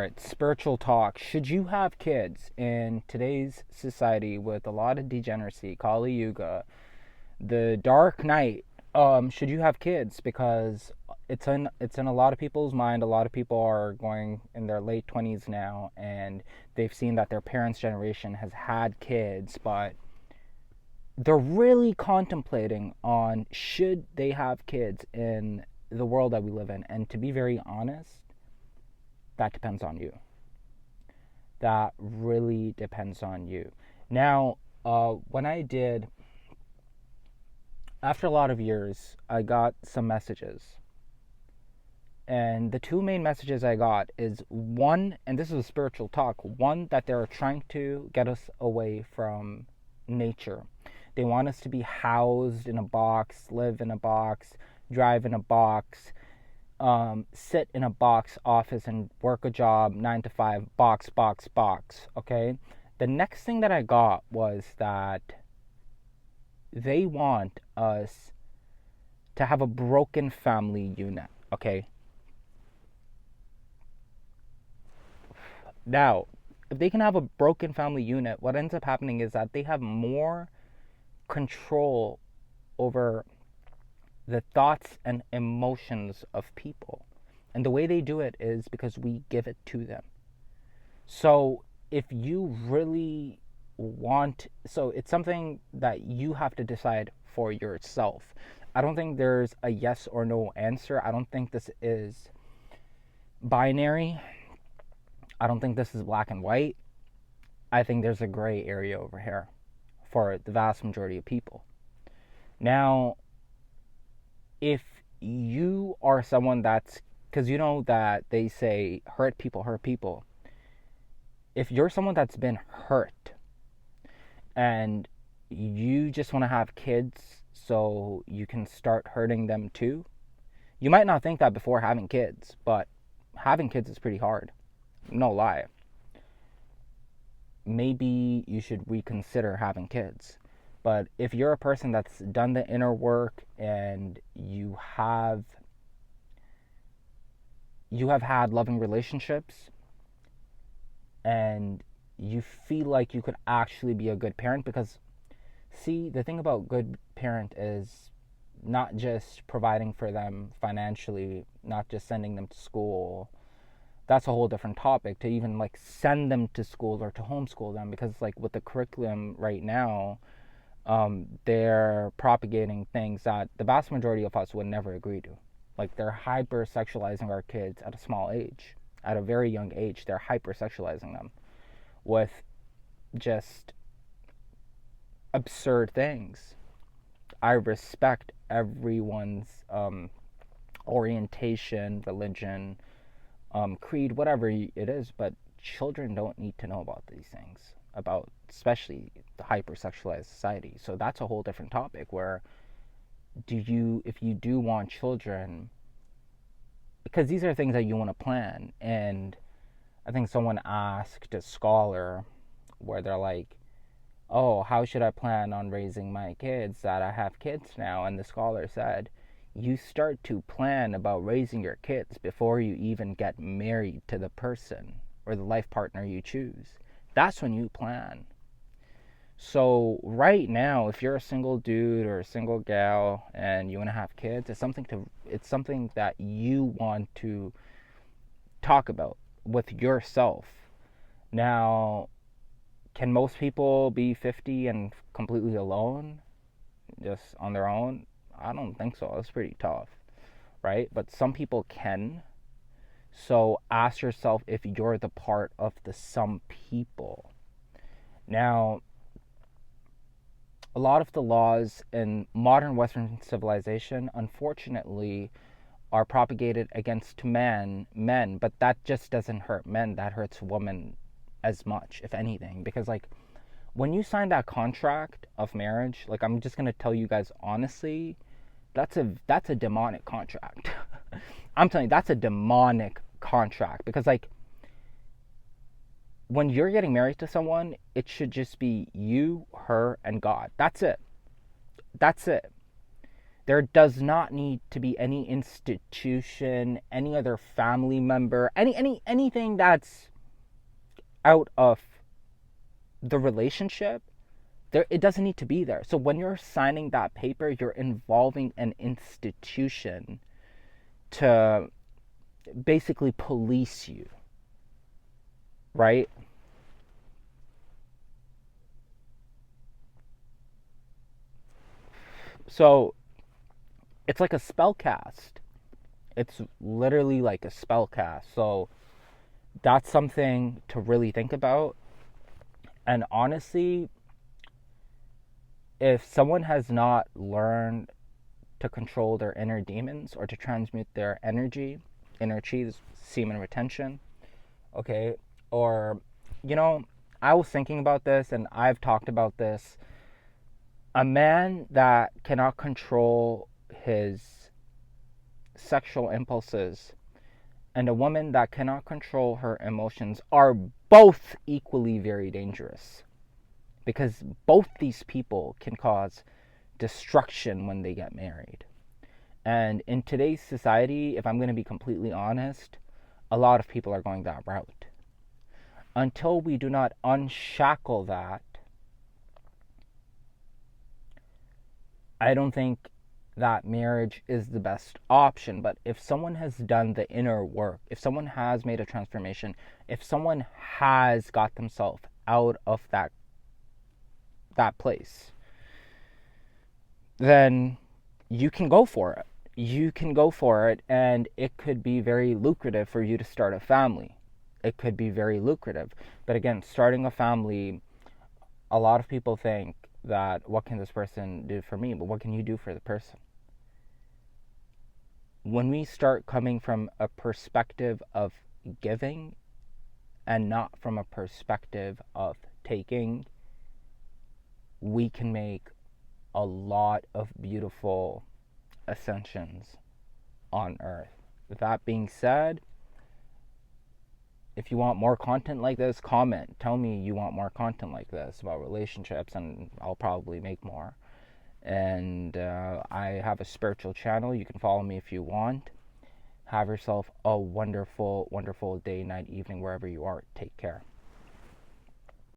Alright, spiritual talk. Should you have kids in today's society with a lot of degeneracy, Kali Yuga, the dark night? Should you have kids? Because it's in a lot of people's mind. A lot of people are going in their late 20s now, and they've seen that their parents' generation has had kids, but they're really contemplating on should they have kids in the world that we live in. And to be very honest, that depends on you. That really depends on you. Now, when I did, after a lot of years, I got some messages. And the two main messages I got is one, and this is a spiritual talk, one, that they're trying to get us away from nature. They want us to be housed in a box, live in a box, drive in a box, sit in a box office and work a job 9 to 5, box, box, box. Okay. The next thing that I got was that they want us to have a broken family unit. Okay. Now, if they can have a broken family unit, what ends up happening is that they have more control over the thoughts and emotions of people. And the way they do it is because we give it to them. So if you really so it's something that you have to decide for yourself. I don't think there's a yes or no answer. I don't think this is binary. I don't think this is black and white. I think there's a gray area over here for the vast majority of people. Now, if you are someone that's, because you know that they say hurt people hurt people. If you're someone that's been hurt and you just want to have kids so you can start hurting them too, you might not think that before having kids, but having kids is pretty hard. No lie. Maybe you should reconsider having kids. But if you're a person that's done the inner work and you have had loving relationships and you feel like you could actually be a good parent, because see, the thing about good parent is not just providing for them financially, not just sending them to school. That's a whole different topic, to even like send them to school or to homeschool them, because like with the curriculum right now, they're propagating things that the vast majority of us would never agree to. Like they're hyper sexualizing our kids at a small age, at a very young age. They're hyper sexualizing them with just absurd things. I respect everyone's orientation, religion, creed, whatever it is, but children don't need to know about these things, about especially the hypersexualized society. So that's a whole different topic where if you do want children, because these are things that you want to plan. And I think someone asked a scholar where they're like, oh, how should I plan on raising my kids that I have kids now? And the scholar said, you start to plan about raising your kids before you even get married to the person or the life partner you choose. That's when you plan. So right now, if you're a single dude or a single gal and you want to have kids, it's something that you want to talk about with yourself. Now, can most people be 50 and completely alone, just on their own? I don't think so. It's pretty tough, right? But some people can. So ask yourself if you're the part of the some people. Now, a lot of the laws in modern Western civilization, unfortunately, are propagated against men, but that just doesn't hurt men. That hurts women as much, if anything, because like when you sign that contract of marriage, like I'm just gonna tell you guys honestly, that's a demonic contract. I'm telling you, that's a demonic contract, because like when you're getting married to someone, it should just be you, her, and God. That's it. That's it. There does not need to be any institution, any other family member, anything that's out of the relationship. There, it doesn't need to be there. So when you're signing that paper, you're involving an institution to basically police you, right? So it's like a spell cast. It's literally like a spell cast. So that's something to really think about. And honestly, if someone has not learned to control their inner demons or to transmute their energy, inner chi, semen retention, okay, or, you know, I was thinking about this and I've talked about this. A man that cannot control his sexual impulses and a woman that cannot control her emotions are both equally very dangerous, because both these people can cause destruction when they get married. And in today's society, if I'm going to be completely honest, a lot of people are going that route. Until we do not unshackle that, I don't think that marriage is the best option. But if someone has done the inner work, if someone has made a transformation, if someone has got themselves out of that place, then you can go for it. You can go for it, and it could be very lucrative for you to start a family. It could be very lucrative. But again, starting a family, a lot of people think that what can this person do for me? But what can you do for the person? When we start coming from a perspective of giving and not from a perspective of taking, we can make a lot of beautiful ascensions on earth. With that being said, if you want more content like this, comment. Tell me you want more content like this about relationships, and I'll probably make more. And I have a spiritual channel. You can follow me if you want. Have yourself a wonderful, wonderful day, night, evening, wherever you are. Take care.